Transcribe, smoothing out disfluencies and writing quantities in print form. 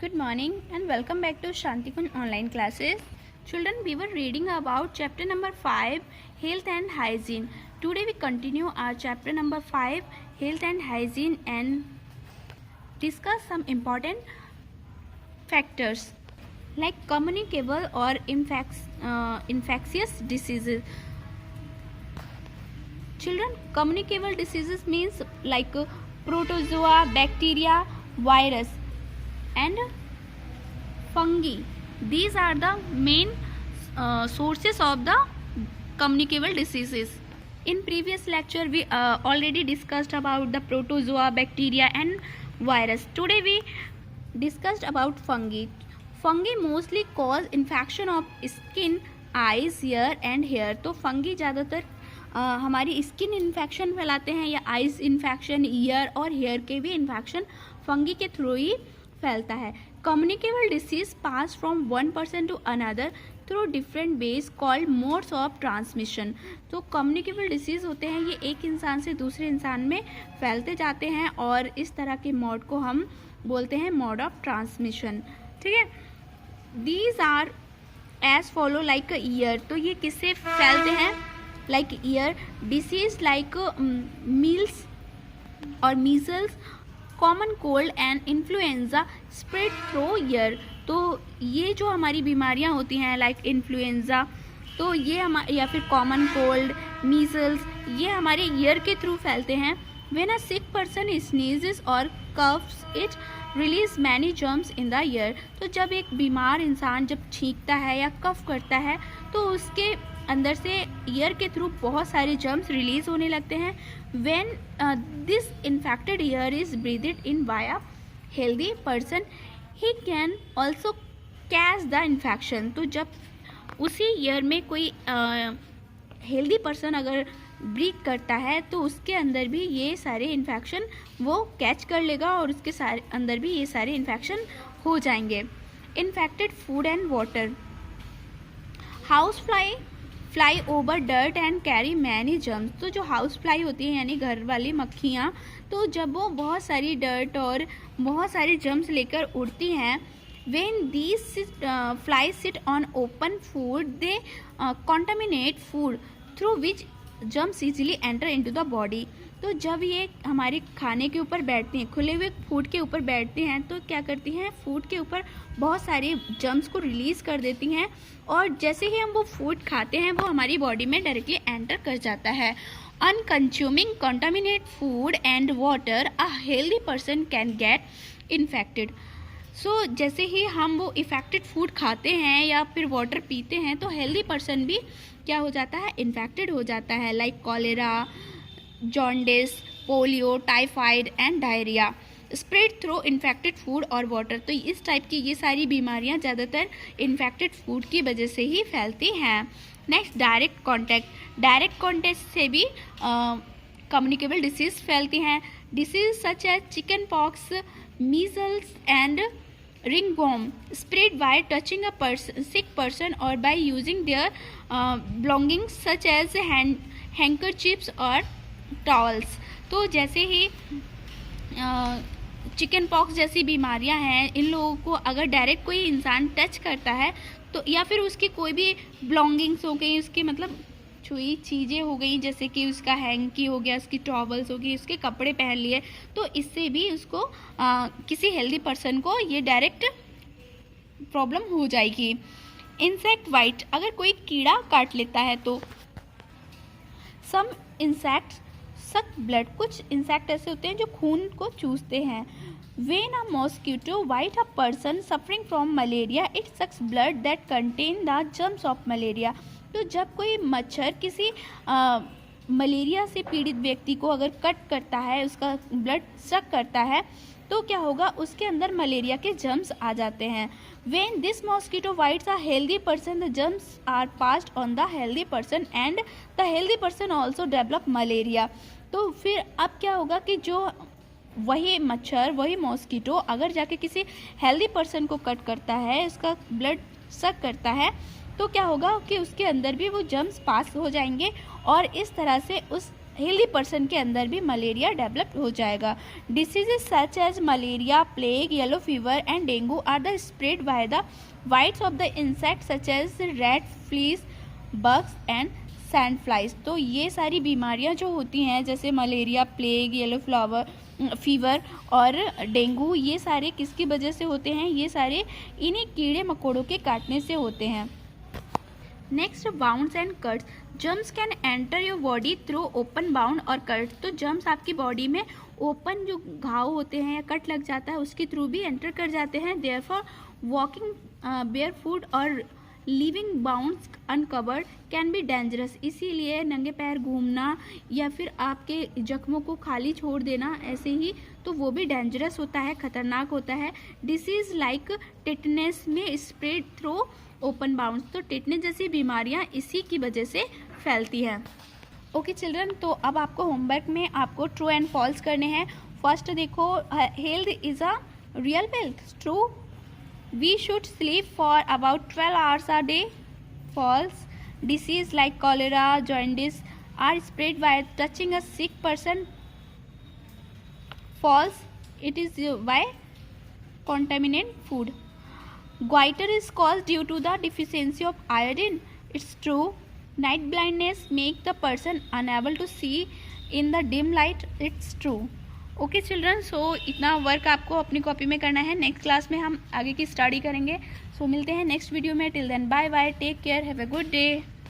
Good morning and welcome back to Shantikun online classes. Children, we were reading about chapter number 5, Health and Hygiene. Today we continue our chapter number 5, Health and Hygiene, and discuss some important factors like communicable or infectious diseases. Children, communicable diseases means like protozoa, bacteria, virus and fungi. These are the main sources of the communicable diseases. In previous lecture we already discussed about the protozoa, bacteria and virus. Today we discussed about fungi. Fungi mostly cause infection of skin, eyes, ear and hair. तो fungi ज़्यादातर हमारी skin infection फैलाते हैं या eyes infection, ear और hair के भी infection fungi के थ्रू ही फैलता है. Communicable disease pass from one person to another through different ways called modes of transmission. तो कम्युनिकेबल डिसीज़ होते हैं ये एक इंसान से दूसरे इंसान में फैलते जाते हैं और इस तरह के मोड को हम बोलते हैं मोड ऑफ ट्रांसमिशन. ठीक है. These are as follow like air. तो ये किससे फैलते हैं? Like air disease like meals और measles, common cold and influenza spread through air. तो ये जो हमारी बीमारियां होती हैं लाइक इन्फ्लुएंजा, तो ये या फिर कॉमन कोल्ड, मीजल्स, ये हमारे ईयर के थ्रू फैलते हैं. When a sick person sneezes और coughs it release many germs in the air. तो जब एक बीमार इंसान जब छींकता है या कफ करता है तो उसके अंदर से ईयर के थ्रू बहुत सारे जर्म्स रिलीज होने लगते हैं. When this infected air is breathed in by a healthy person he can also catch the infection. तो जब उसी ईयर में कोई हेल्दी पर्सन अगर ब्रीथ करता है तो उसके अंदर भी ये सारे इन्फेक्शन वो कैच कर लेगा और उसके अंदर भी ये सारे इन्फेक्शन हो जाएंगे. Infected food and water. House fly over dirt and carry many germs. तो जो हाउस फ्लाई होती है यानी घर वाली मक्खियाँ, तो जब वो बहुत सारी डर्ट और बहुत सारे जर्म्स लेकर उड़ती हैं, when these fly sit on open food they contaminate food through which germs easily enter into the body. तो जब ये हमारे खाने के ऊपर बैठती हैं, खुले हुए फूड के ऊपर बैठती हैं, तो क्या करती हैं, फूड के ऊपर बहुत सारे जर्म्स को रिलीज़ कर देती हैं और जैसे ही हम वो फूड खाते हैं वो हमारी बॉडी में डायरेक्टली एंटर कर जाता है. On consuming contaminate food and water a healthy person can get infected. So जैसे ही हम वो इफेक्टेड फूड खाते हैं या फिर वाटर पीते हैं तो हेल्दी पर्सन भी क्या हो जाता है, इन्फेक्टेड हो जाता है. Like cholera, jaundice, polio, typhoid and diarrhoea spread through infected food और वाटर. तो इस टाइप की ये सारी बीमारियां ज़्यादातर इन्फेक्टेड फूड की वजह से ही फैलती हैं. Next, direct contact. Direct contact से भी कम्युनिकेबल डिसीज फैलती हैं. Disease such as chicken pox, measles and ringworm spread by touching a sick person or by using their belongings such as handkerchiefs or towels. तो जैसे ही chicken pox जैसी बीमारियां हैं, इन लोगों को अगर डायरेक्ट कोई इंसान टच करता है तो या फिर उसकी कोई भी बिलोंगिंग्स हो गई, उसकी मतलब छुई चीज़ें हो गई, जैसे कि उसका हैंकी हो गया, उसकी टॉवल्स हो गई, उसके कपड़े पहन लिए, तो इससे भी उसको किसी हेल्दी पर्सन को ये डायरेक्ट प्रॉब्लम हो जाएगी. Insect bite. अगर कोई कीड़ा काट लेता है तो सम इंसेक्ट्स सक ब्लड. कुछ इंसेक्ट ऐसे होते हैं जो खून को चूसते हैं. When a mosquito bite a person suffering from malaria it sucks blood that contain the germs of malaria. तो जब कोई मच्छर किसी मलेरिया से पीड़ित व्यक्ति को अगर कट करता है, उसका ब्लड सक करता है, तो क्या होगा, उसके अंदर मलेरिया के जर्म्स आ जाते हैं. When this mosquito bites a healthy person the germs are passed on the healthy person and the healthy person also develop malaria. तो फिर अब क्या होगा कि जो वही मच्छर, वही मॉस्किटो अगर जाके किसी हेल्दी पर्सन को कट करता है, उसका ब्लड सक करता है, तो क्या होगा कि उसके अंदर भी वो जर्म्स पास हो जाएंगे और इस तरह से उस हेल्दी पर्सन के अंदर भी मलेरिया डेवलप हो जाएगा। Diseases such as malaria, plague, yellow fever and dengue are the spread by the bites of the insect such as rat, fleas, bugs and sand flies. तो ये सारी बीमारियां जो होती हैं जैसे मलेरिया, प्लेग, येलो फीवर और डेंगू, ये सारे किसकी वजह से होते हैं? ये सारे इन्हीं कीड़े मकोड़ों के काटने से होते हैं। Next, bounds and cuts. Germs can enter your body through open bound और कट। तो जर्म्स आपकी बॉडी में ओपन जो घाव होते हैं या कट लग जाता है उसके थ्रू भी एंटर कर जाते हैं। देयरफॉर वॉकिंग बेयरफुट और leaving bounds uncovered can be dangerous. इसीलिए नंगे पैर घूमना या फिर आपके जख्मों को खाली छोड़ देना ऐसे ही, तो वो भी डेंजरस होता है, खतरनाक होता है। डिसीज लाइक टिटनेस में स्प्रेड थ्रू ओपन बाउंड्स। तो टिटनेस जैसी बीमारियां इसी की वजह से फैलती हैं। ओके चिल्ड्रन, तो अब आपको होमवर्क में आपको ट्रू एंड फॉल्स करने हैं। फर्स्ट देखो, health is a real wealth. True, we should sleep for about 12 hours a day. False, disease like cholera, jaundice are spread by touching a sick person. False, it is by contaminated food. Goiter is caused due to the deficiency of iodine. It's true. Night blindness make the person unable to see in the dim light. It's true. Okay children, so इतना work आपको अपनी copy में करना है। Next class में हम आगे की स्टडी करेंगे। सो मिलते हैं नेक्स्ट वीडियो में। Till then bye bye, take care, have a good day.